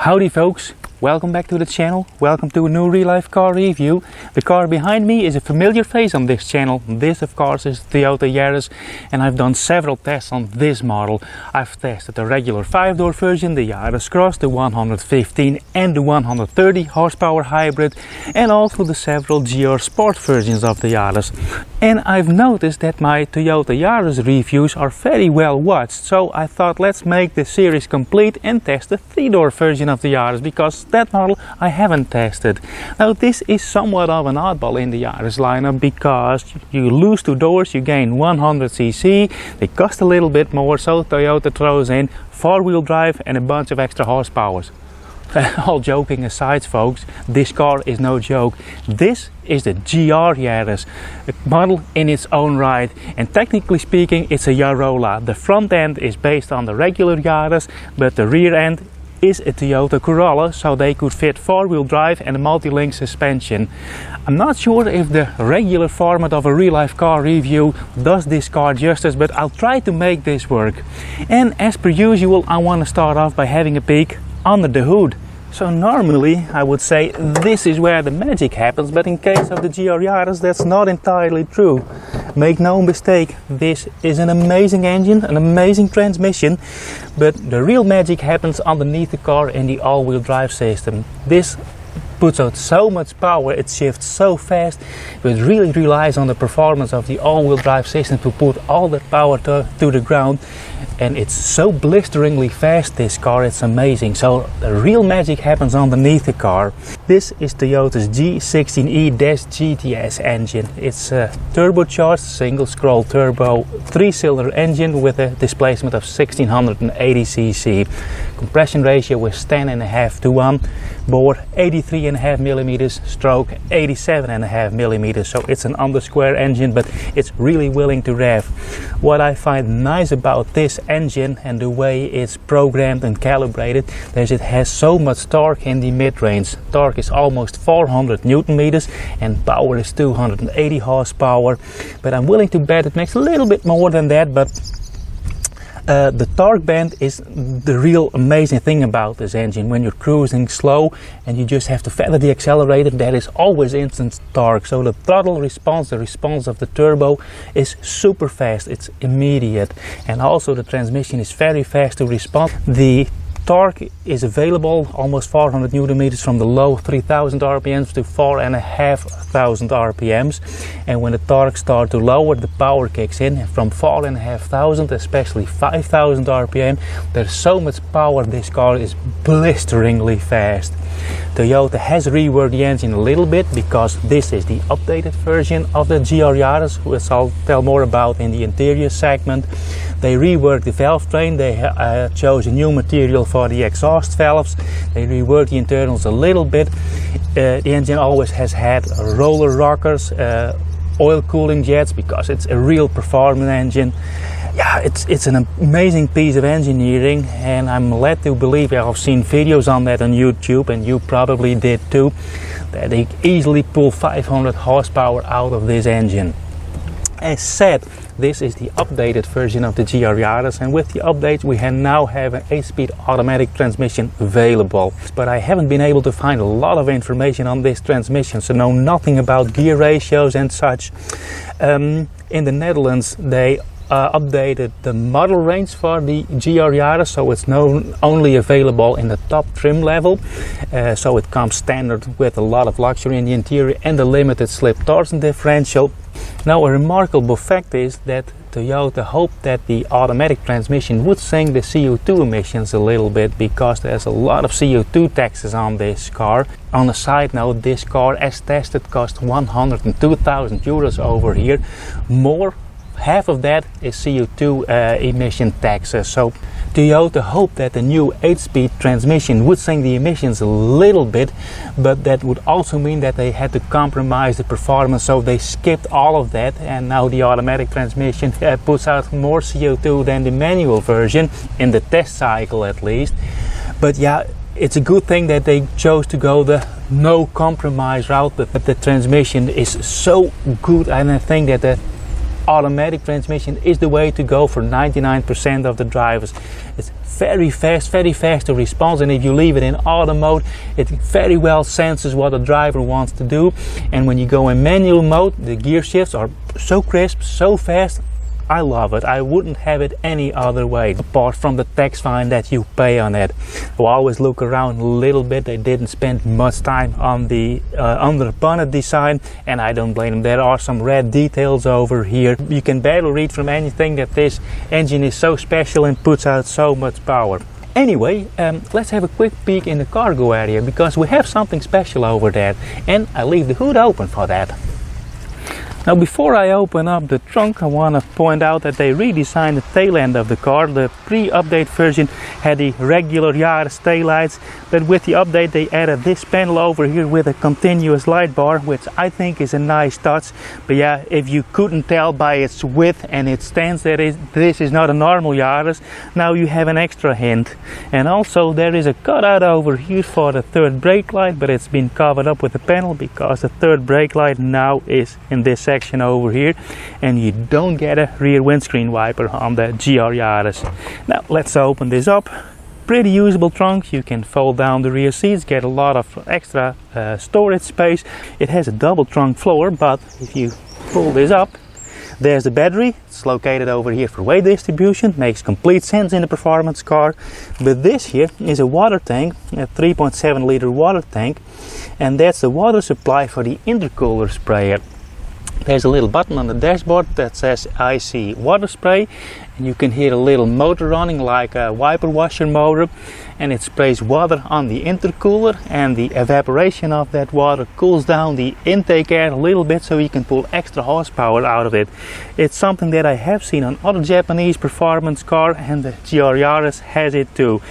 Howdy folks, welcome back to the channel, welcome to a new real-life car review. The car behind me is a familiar face on this channel. This of course is Toyota Yaris, and I've done several tests on this model. I've tested the regular 5-door version, the Yaris Cross, the 115 and the 130 horsepower hybrid, and also the several GR Sport versions of the Yaris. And I've noticed that my Toyota Yaris reviews are very well watched, so I thought let's make this series complete and test the 3-door version of the Yaris, because that model I haven't tested. Now this is somewhat of an oddball in the Yaris lineup, because you lose 2 doors, you gain 100cc, they cost a little bit more, so Toyota throws in 4-wheel drive and a bunch of extra horsepower. All joking aside folks, this car is no joke. This is the GR Yaris, a model in its own right, and technically speaking it's a Yarola. The front end is based on the regular Yaris, but the rear end is a Toyota Corolla, so they could fit 4-wheel drive and a multi-link suspension. I'm not sure if the regular format of a real-life car review does this car justice, but I'll try to make this work. And as per usual, I want to start off by having a peek under the hood. So normally I would say this is where the magic happens, but in case of the GR Yaris that's not entirely true. Make no mistake, this is an amazing engine, an amazing transmission, but the real magic happens underneath the car in the all-wheel drive system. This puts out so much power, it shifts so fast, but it really relies on the performance of the all-wheel drive system to put all that power to the ground. And it's so blisteringly fast, this car, it's amazing. So the real magic happens underneath the car. This is Toyota's G16E-GTS engine. It's a turbocharged single scroll turbo 3-cylinder engine with a displacement of 1680cc. Compression ratio is 10.5 to 1. Bore 83.5 millimeters, stroke 87.5 millimeters. So it's an under-square engine, but it's really willing to rev. What I find nice about this engine and the way it's programmed and calibrated is it has so much torque in the mid-range. Torque is almost 400 Newton meters and power is 280 horsepower. But I'm willing to bet it makes a little bit more than that, but the torque band is the real amazing thing about this engine. When you're cruising slow and you just have to feather the accelerator, there is always instant torque. So the throttle response, the response of the turbo is super fast, it's immediate. And also the transmission is very fast to respond. The torque is available almost 400 Newton meters from the low 3000 RPMs to 4500 RPMs, and when the torque starts to lower, the power kicks in. From 4500, especially 5000 RPM, there's so much power, this car is blisteringly fast. Toyota has reworked the engine a little bit, because this is the updated version of the GR Yaris, which I'll tell more about in the interior segment. They reworked the valve train, they chose a new material for the exhaust valves, they reworked the internals a little bit. The engine always has had roller rockers, oil cooling jets, because it's a real performance engine. Yeah, it's an amazing piece of engineering, and I'm led to believe, I've seen videos on that on YouTube, and you probably did too, that they easily pull 500 horsepower out of this engine. As said, this is the updated version of the GR Yaris, and with the updates we now have an 8-speed automatic transmission available. But I haven't been able to find a lot of information on this transmission, so know nothing about gear ratios and such. In the Netherlands they updated the model range for the GR Yaris, so it's only available in the top trim level, so it comes standard with a lot of luxury in the interior and a limited slip torsion differential. Now, a remarkable fact is that Toyota hoped that the automatic transmission would sink the CO2 emissions a little bit, because there's a lot of CO2 taxes on this car. On a side note, this car as tested cost 102,000 euros over here. Half of that is CO2 emission taxes. So Toyota hoped that the new 8-speed transmission would sink the emissions a little bit, but that would also mean that they had to compromise the performance, so they skipped all of that, and now the automatic transmission puts out more CO2 than the manual version, in the test cycle at least. But yeah, it's a good thing that they chose to go the no compromise route, but the transmission is so good, and I think that the automatic transmission is the way to go for 99% of the drivers. It's very fast to response, and if you leave it in auto mode, it very well senses what the driver wants to do. And when you go in manual mode, the gear shifts are so crisp, so fast. I love it. I wouldn't have it any other way, apart from the tax fine that you pay on it. I always look around a little bit. They didn't spend much time on the under bonnet design, and I don't blame them. There are some red details over here. You can barely read from anything that this engine is so special and puts out so much power. Anyway, let's have a quick peek in the cargo area, because we have something special over there, and I leave the hood open for that. Now, before I open up the trunk, I want to point out that they redesigned the tail end of the car. The pre-update version had the regular Yaris taillights, but with the update they added this panel over here with a continuous light bar, which I think is a nice touch. But yeah, if you couldn't tell by its width and its stance that this is not a normal Yaris, now you have an extra hint. And also there is a cutout over here for the third brake light, but it's been covered up with a panel because the third brake light now is in this section over here, and you don't get a rear windscreen wiper on the GR Yaris. Now let's open this up. Pretty usable trunk. You can fold down the rear seats, get a lot of extra storage space. It has a double trunk floor, but if you pull this up, there's the battery. It's located over here for weight distribution. Makes complete sense in a performance car. But this here is a water tank, a 3.7 liter water tank, and that's the water supply for the intercooler sprayer. There's a little button on the dashboard that says IC water spray, and you can hear a little motor running like a wiper washer motor, and it sprays water on the intercooler, and the evaporation of that water cools down the intake air a little bit so you can pull extra horsepower out of it. It's something that I have seen on other Japanese performance car, and the GR Yaris has it too.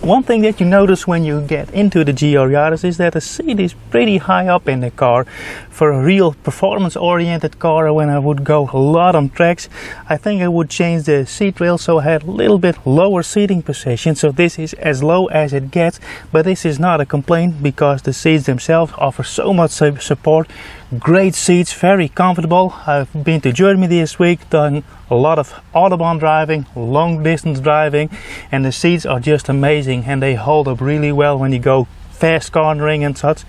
One thing that you notice when you get into the GR Yaris is that the seat is pretty high up in the car. For a real performance-oriented car, when I would go a lot on tracks, I think I would change the seat rail so I had a little bit lower seating position. So this is as low as it gets, but this is not a complaint because the seats themselves offer so much support. Great seats, very comfortable. I've been to Germany this week, done a lot of autobahn driving, long distance driving, and the seats are just amazing, and they hold up really well when you go fast cornering and such.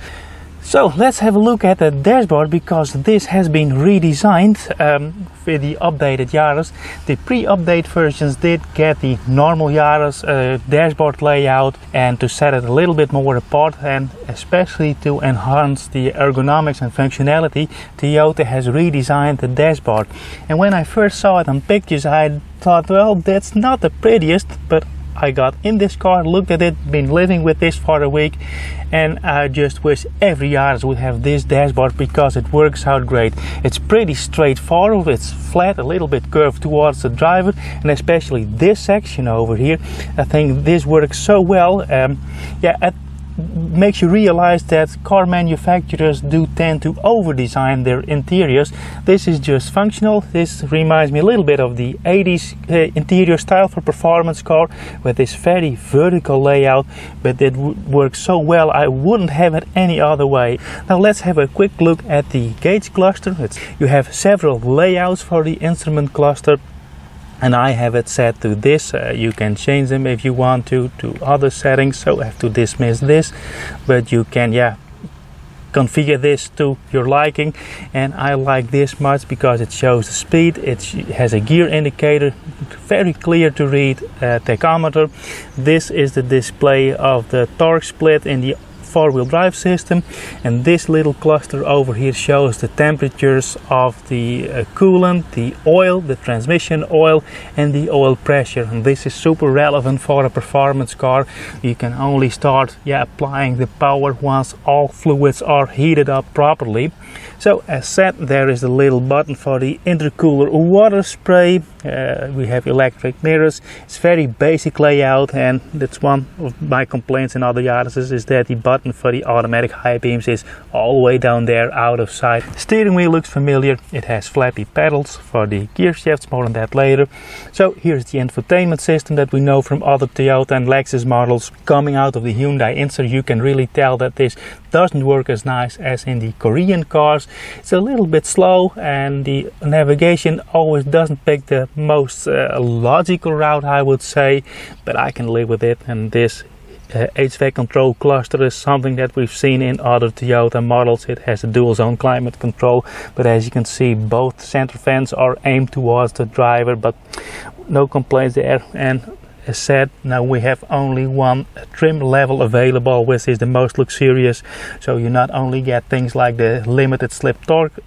So let's have a look at the dashboard, because this has been redesigned with the updated Yaris. The pre-update versions did get the normal Yaris dashboard layout, and to set it a little bit more apart, and especially to enhance the ergonomics and functionality, Toyota has redesigned the dashboard. And when I first saw it on pictures, I thought, well, that's not the prettiest, but I got in this car, looked at it, been living with this for a week, and I just wish every Yaris would have this dashboard because it works out great. It's pretty straightforward, it's flat, a little bit curved towards the driver, and especially this section over here, I think this works so well. Makes you realize that car manufacturers do tend to over-design their interiors. This is just functional. This reminds me a little bit of the 80s interior style for performance car, with this very vertical layout, but it works so well I wouldn't have it any other way. Now let's have a quick look at the gauge cluster. You have several layouts for the instrument cluster, and I have it set to this. You can change them if you want to other settings, so I have to dismiss this, but you can configure this to your liking, and I like this much because it shows the speed. It has a gear indicator, very clear to read tachometer. This is the display of the torque split in the four-wheel drive system, and this little cluster over here shows the temperatures of the coolant, the oil, the transmission oil, and the oil pressure. And this is super relevant for a performance car. You can only start applying the power once all fluids are heated up properly. So as said, there is a little button for the intercooler water spray. We have electric mirrors. It's very basic layout, and that's one of my complaints in other Yarises, is that the button for the automatic high beams is all the way down there out of sight. Steering wheel looks familiar. It has flappy pedals for the gear shifts, more on that later. So here's the infotainment system that we know from other Toyota and Lexus models. Coming out of the Hyundai Insert, you can really tell that this doesn't work as nice as in the Korean cars. It's a little bit slow, and the navigation always doesn't pick the most logical route, I would say, but I can live with it. And this HVAC control cluster is something that we've seen in other Toyota models. It has a dual zone climate control, but as you can see, both center fans are aimed towards the driver, but no complaints there. And as said, now we have only one trim level available, which is the most luxurious. So you not only get things like the limited slip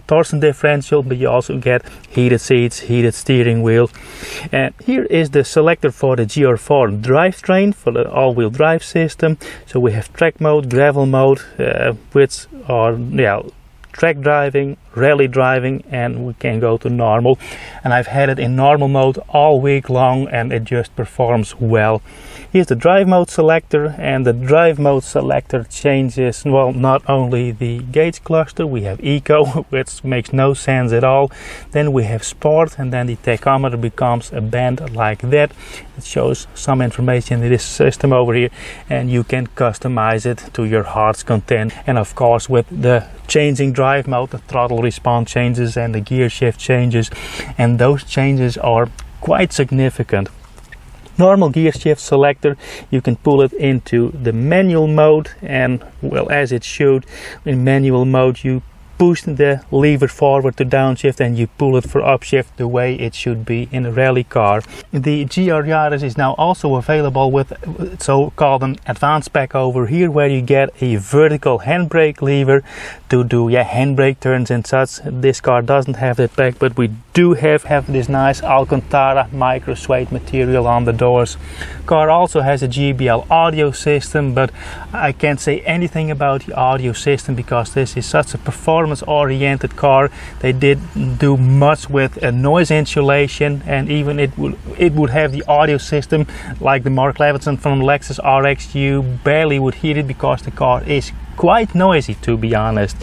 torsion differential, but you also get heated seats, heated steering wheel. And here is the selector for the GR4 drivetrain for the all-wheel drive system. So we have track mode, gravel mode, which are track driving, rally driving, and we can go to normal. And I've had it in normal mode all week long, and it just performs well. Here's the drive mode selector, and the drive mode selector changes, well, not only the gauge cluster. We have eco, which makes no sense at all. Then we have sport, and then the tachometer becomes a band like that. It shows some information in this system over here, and you can customize it to your heart's content. And of course, with the changing drive mode, the throttle response changes and the gear shift changes, and those changes are quite significant. Normal gear shift selector, you can pull it into the manual mode, and well, as it should, in manual mode you push the lever forward to downshift and you pull it for upshift the way it should be in a rally car. The GR Yaris is now also available with so-called an advanced pack over here, where you get a vertical handbrake lever to do handbrake turns and such. This car doesn't have that pack, but we do have this nice Alcantara micro suede material on the doors. Car also has a JBL audio system, but I can't say anything about the audio system because this is such a performance oriented car. They didn't do much with noise insulation, and even it would have the audio system like the Mark Levinson from Lexus RX. You barely would hear it because the car is quite noisy, to be honest.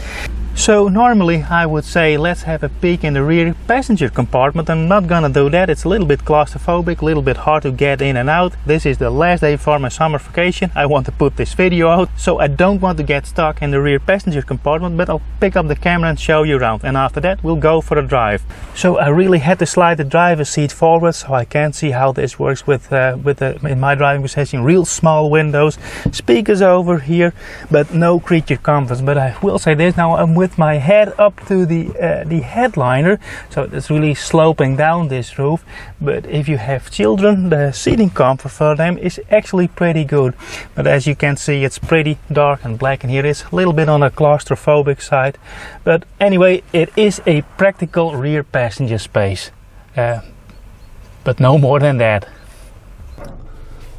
So normally I would say let's have a peek in the rear passenger compartment. I'm not gonna do that. It's a little bit claustrophobic, a little bit hard to get in and out. This is the last day for my summer vacation. I want to put this video out, so I don't want to get stuck in the rear passenger compartment, but I'll pick up the camera and show you around, and after that we'll go for a drive. So I really had to slide the driver's seat forward so I can see how this works with in my driving position. Real small windows, speakers over here, but no creature comforts. But I will say this, now I'm with my head up to the headliner, so it's really sloping down this roof. But if you have children, the seating comfort for them is actually pretty good. But as you can see, it's pretty dark and black in here. It's a little bit on the claustrophobic side, but anyway, it is a practical rear passenger space, but no more than that.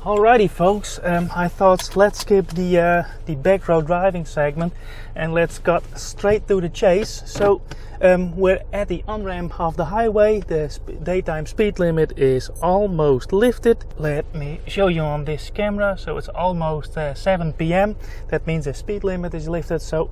Alrighty folks, I thought let's skip the back row driving segment and let's cut straight to the chase. So we're at the on-ramp of the highway. The daytime speed limit is almost lifted. Let me show you on this camera. So it's almost 7 p.m. That means the speed limit is lifted. So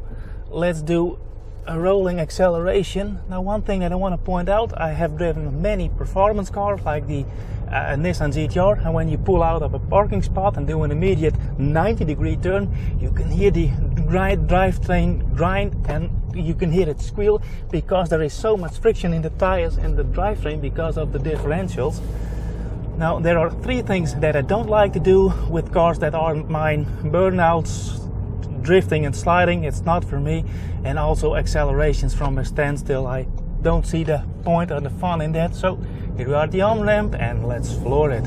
let's do a rolling acceleration. Now, one thing that I want to point out, I have driven many performance cars like the Nissan GTR, and when you pull out of a parking spot and do an immediate 90-degree turn, you can hear the drivetrain grind, and you can hear it squeal because there is so much friction in the tires and the drivetrain because of the differentials. Now, there are three things that I don't like to do with cars that aren't mine: burnouts, drifting and sliding. It's not for me, and also accelerations from a standstill. I don't see the point or the fun in that. So here we are at the on-ramp, and let's floor it.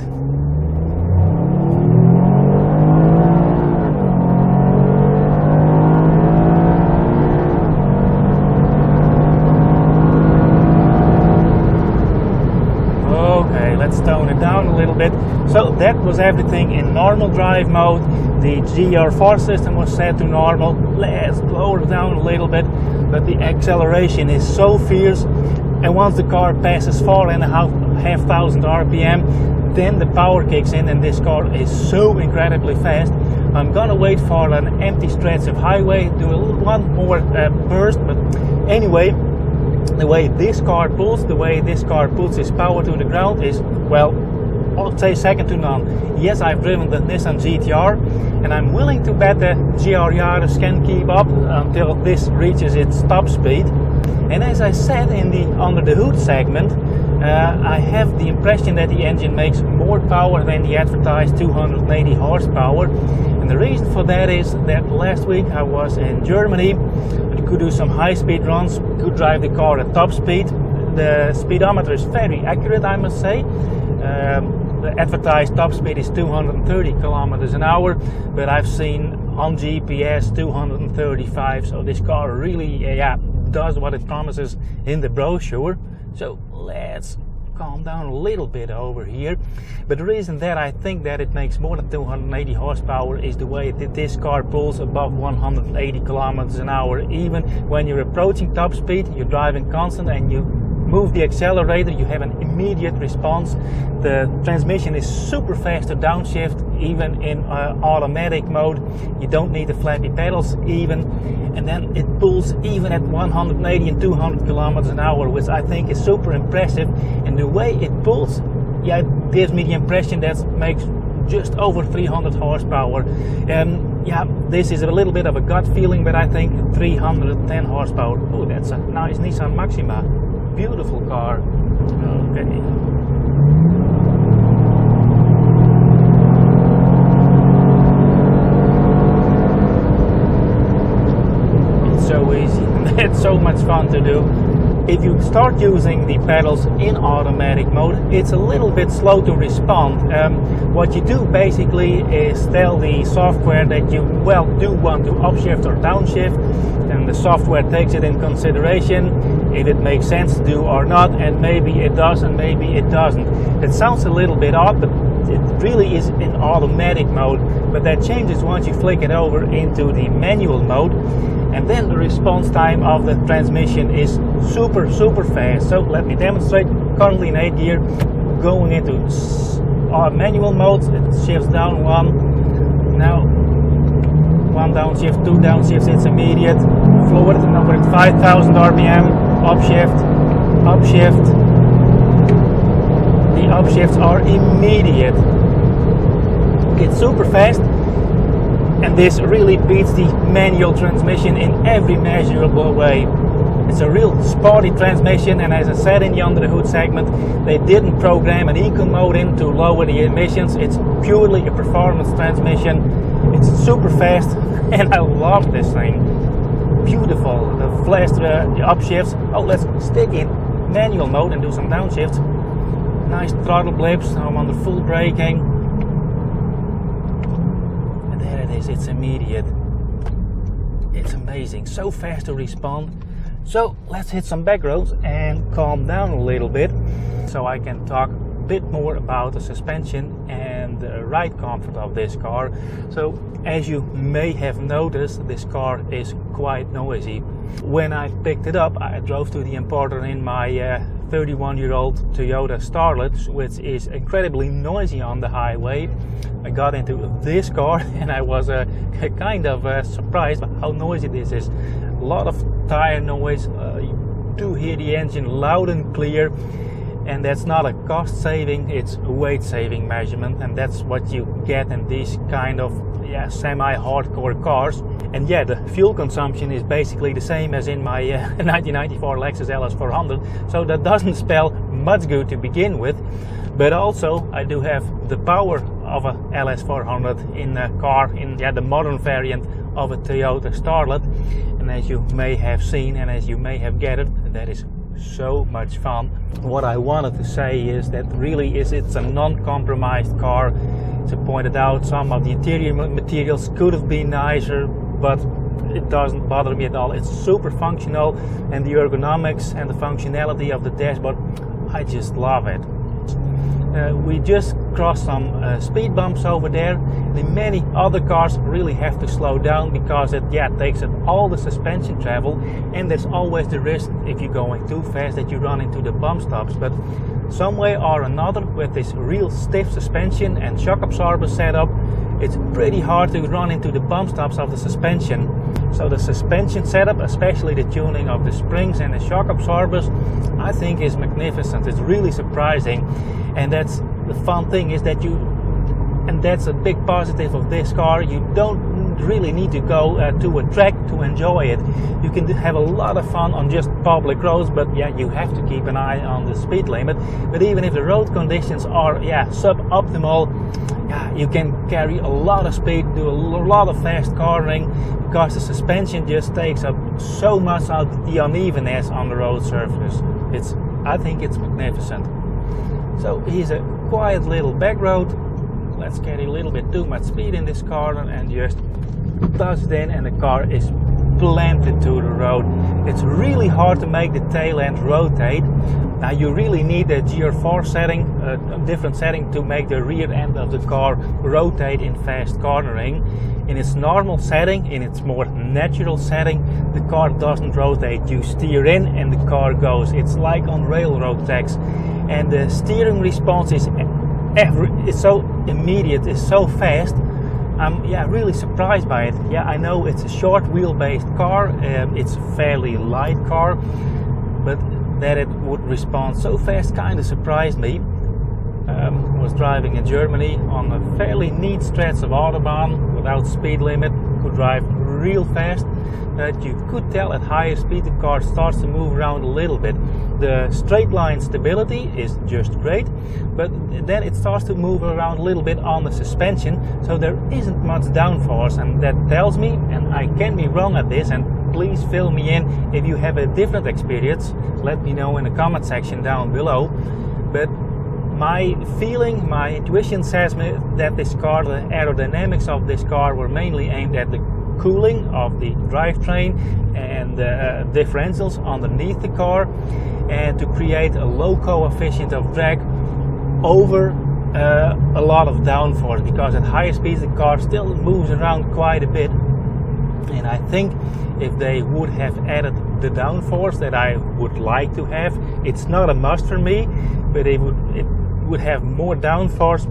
Okay, let's tone it down a little bit. So that was everything in normal drive mode. The GR4 system was set to normal. Let's lower it down a little bit. but the acceleration is so fierce, and once the car passes 4,500 RPM, then the power kicks in and this car is so incredibly fast. I'm gonna wait for an empty stretch of highway, do one more burst, but anyway, the way this car pulls, the way this car puts its power to the ground is, well, I'll say second to none. Yes, I've driven the Nissan GTR, and I'm willing to bet the GR Yaris can keep up until this reaches its top speed. And as I said in the under the hood segment, I have the impression that the engine makes more power than the advertised 280 horsepower. And the reason for that is that last week I was in Germany. I could do some high-speed runs, could drive the car at top speed. The speedometer is very accurate, I must say. The advertised top speed is 230 kilometers an hour, but I've seen on GPS 235, so this car really does what it promises in the brochure. So let's calm down a little bit over here. But the reason that I think that it makes more than 280 horsepower is the way that this car pulls above 180 kilometers an hour. Even when you're approaching top speed, you're driving constant and you move the accelerator, you have an immediate response. The transmission is super fast to downshift, even in automatic mode. You don't need the flappy pedals even, and then it pulls even at 180 and 200 kilometers an hour, which I think is super impressive. And the way it pulls, it gives me the impression that it makes just over 300 horsepower. This is a little bit of a gut feeling, but I think 310 horsepower. Oh, that's a nice Nissan Maxima. Beautiful car. Okay. It's so easy. It's so much fun to do. If you start using the pedals in automatic mode, it's a little bit slow to respond. What you do basically is tell the software that you do want to upshift or downshift, and the software takes it in consideration if it makes sense to do or not, and maybe it does and maybe it doesn't. It sounds a little bit odd, but it really is in automatic mode, but that changes once you flick it over into the manual mode, and then the response time of the transmission is super fast. So let me demonstrate. Currently in 8th gear, going into manual mode, it shifts down one, now one downshift, two downshifts, it's immediate, forward, number at 5,000 RPM, upshift, the upshifts are immediate. It's super fast, and this really beats the manual transmission in every measurable way. It's a real sporty transmission, and as I said in the under the hood segment, they didn't program an eco mode in to lower the emissions. It's purely a performance transmission. It's super fast, and I love this thing. Beautiful, the flash, the upshifts. Oh, let's stick in manual mode and do some downshifts. Nice throttle blips. Now I'm under full braking, and there it is. It's immediate. It's amazing, so fast to respond. So let's hit some back roads and calm down a little bit, so I can talk a bit more about the suspension and the ride comfort of this car. So as you may have noticed, this car is quite noisy. When I picked it up, I drove to the importer in my 31-year-old Toyota Starlet, which is incredibly noisy on the highway. I got into this car and I was kind of surprised by how noisy this is. A lot of tire noise, you do hear the engine loud and clear, and that's not a cost saving, it's a weight saving measurement, and that's what you get in these kind of semi-hardcore cars. And the fuel consumption is basically the same as in my 1994 Lexus LS400, so that doesn't spell much good to begin with. But also I do have the power of a LS400 in a car, in the modern variant of a Toyota Starlet. And as you may have seen and as you may have gathered, that is so much fun. What I wanted to say is that really it's a non-compromised car. As I pointed out, some of the interior materials could have been nicer, but it doesn't bother me at all. It's super functional, and the ergonomics and the functionality of the dashboard, I just love it. We just crossed some speed bumps over there. The many other cars really have to slow down because it takes up all the suspension travel, and there's always the risk if you're going too fast that you run into the bump stops. But some way or another, with this real stiff suspension and shock absorber setup, it's pretty hard to run into the bump stops of the suspension. So the suspension setup, especially the tuning of the springs and the shock absorbers, I think is magnificent. It's really surprising, and that's the fun thing, is that that's a big positive of this car. You don't really need to go to a track to enjoy it. You can have a lot of fun on just public roads, but you have to keep an eye on the speed limit. But even if the road conditions are suboptimal, you can carry a lot of speed, do a lot of fast cornering, because the suspension just takes up so much of the unevenness on the road surface. I think it's magnificent. So here's a quiet little back road. Let's carry a little bit too much speed in this car and just touch it in, and the car is planted to the road. It's really hard to make the tail end rotate. Now you really need a GR4 setting, a different setting, to make the rear end of the car rotate in fast cornering. In its normal setting, in its more natural setting, the car doesn't rotate. You steer in and the car goes. It's like on railroad tracks, and the steering response is so immediate, it's so fast. I'm really surprised by it. I know it's a short wheelbase car, it's a fairly light car, but that it would respond so fast kind of surprised me. Was driving in Germany on a fairly neat stretch of Autobahn without speed limit, could drive real fast, but you could tell at higher speed the car starts to move around a little bit. The straight line stability is just great, but then it starts to move around a little bit on the suspension, so there isn't much downforce, and that tells me, and I can be wrong at this, and please fill me in if you have a different experience. Let me know in the comment section down below. But my feeling, my intuition says me that this car, the aerodynamics of this car were mainly aimed at the cooling of the drivetrain and the differentials underneath the car, and to create a low coefficient of drag over a lot of downforce, because at higher speeds the car still moves around quite a bit. And I think if they would have added the downforce that I would like to have, it's not a must for me, but it would have more downforce.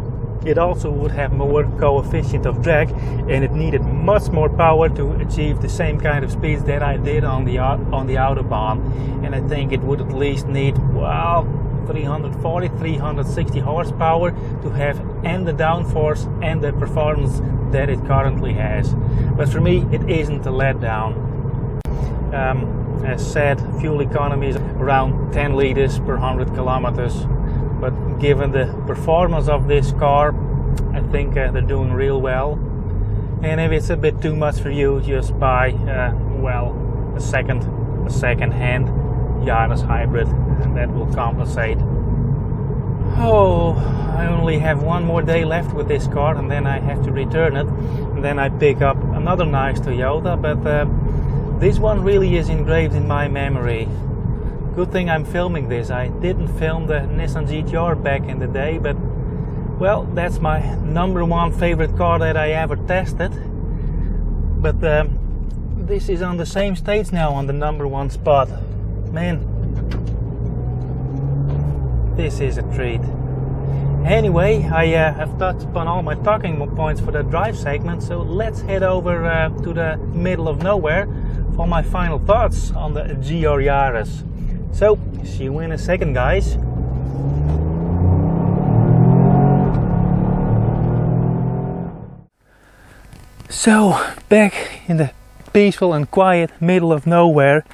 It also would have more coefficient of drag, and it needed much more power to achieve the same kind of speeds that I did on the Autobahn. And I think it would at least need 340, 360 horsepower to have and the downforce and the performance that it currently has. But for me, it isn't a letdown. As said, fuel economy is around 10 liters per 100 kilometers. But given the performance of this car, I think they're doing real well. And if it's a bit too much for you, just buy a second-hand Yaris hybrid, and that will compensate. Oh, I only have one more day left with this car, and then I have to return it. And then I pick up another nice Toyota, but this one really is engraved in my memory. Good thing I'm filming this. I didn't film the Nissan GTR back in the day, but well, that's my #1 favorite car that I ever tested. But this is on the same stage now on the #1 spot. Man, this is a treat. Anyway, I have touched upon all my talking points for the drive segment, so let's head over to the middle of nowhere for my final thoughts on the GR Yaris. So, see you in a second, guys. So, back in the peaceful and quiet middle of nowhere.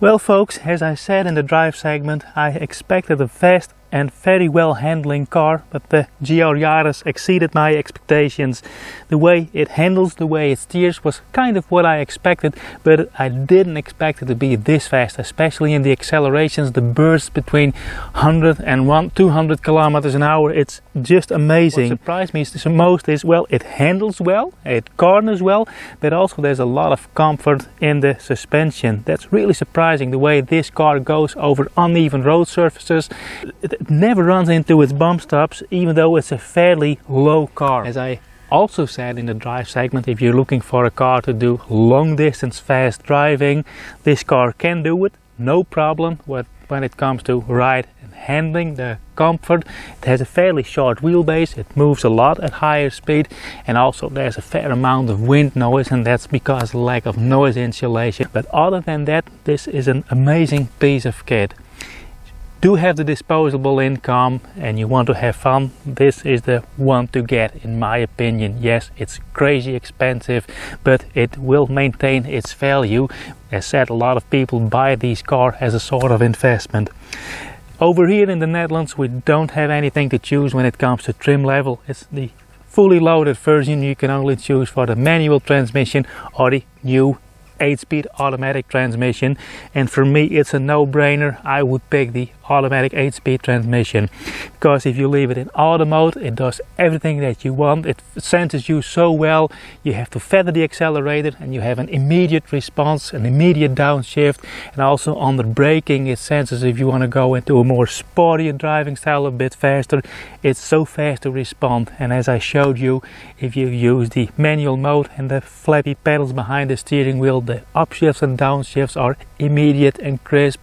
Well folks, as I said in the drive segment, I expected a fast and very well handling car, but the GR Yaris exceeded my expectations. The way it handles, the way it steers was kind of what I expected, but I didn't expect it to be this fast, especially in the accelerations, the bursts between 100 and 200 kilometers an hour. It's just amazing. What surprised me the most is, well, it handles well, it corners well, but also there's a lot of comfort in the suspension. That's really surprising, the way this car goes over uneven road surfaces. it never runs into its bump stops, even though it's a fairly low car. As I also said in the drive segment, if you're looking for a car to do long distance fast driving, this car can do it, no problem. When it comes to ride and handling, the comfort, it has a fairly short wheelbase, it moves a lot at higher speed, and also there's a fair amount of wind noise, and that's because of lack of noise insulation. But other than that, this is an amazing piece of kit. Do have the disposable income and you want to have fun, this is the one to get, in my opinion. Yes, it's crazy expensive, but it will maintain its value. As said, a lot of people buy these cars as a sort of investment. Over here in the Netherlands, we don't have anything to choose when it comes to trim level. It's the fully loaded version. You can only choose for the manual transmission or the new 8-speed automatic transmission, and for me it's a no-brainer. I would pick the automatic 8-speed transmission, because if you leave it in auto mode, it does everything that you want. It senses you so well. You have to feather the accelerator and you have an immediate response, an immediate downshift, and also on the braking it senses if you want to go into a more sporty driving style a bit faster. It's so fast to respond. And as I showed you, if you use the manual mode and the flappy pedals behind the steering wheel, the upshifts and downshifts are immediate and crisp.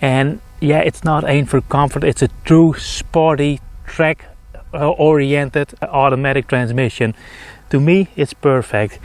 And yeah, it's not aimed for comfort, it's a true sporty, track oriented automatic transmission. To me it's perfect.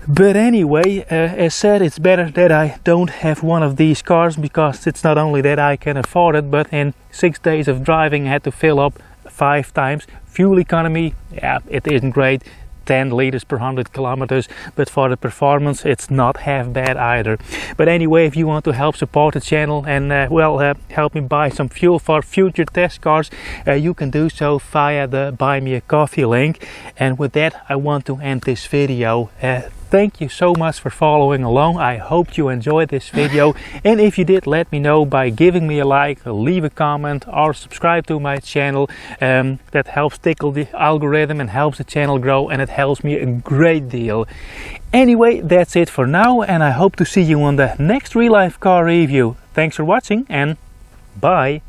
But anyway, as said, it's better that I don't have one of these cars, because it's not only that I can afford it, but in 6 days of driving I had to fill up 5 times. Fuel economy, yeah, it isn't great, 10 liters per 100 kilometers, but for the performance it's not half bad either. But anyway, if you want to help support the channel and help me buy some fuel for future test cars, you can do so via the Buy Me a Coffee link. And with that, I want to end this video. Thank you so much for following along. I hope you enjoyed this video, and if you did, let me know by giving me a like, leave a comment, or subscribe to my channel. That helps tickle the algorithm and helps the channel grow, and it helps me a great deal. Anyway, that's it for now, and I hope to see you on the next real life car review. Thanks for watching, and bye.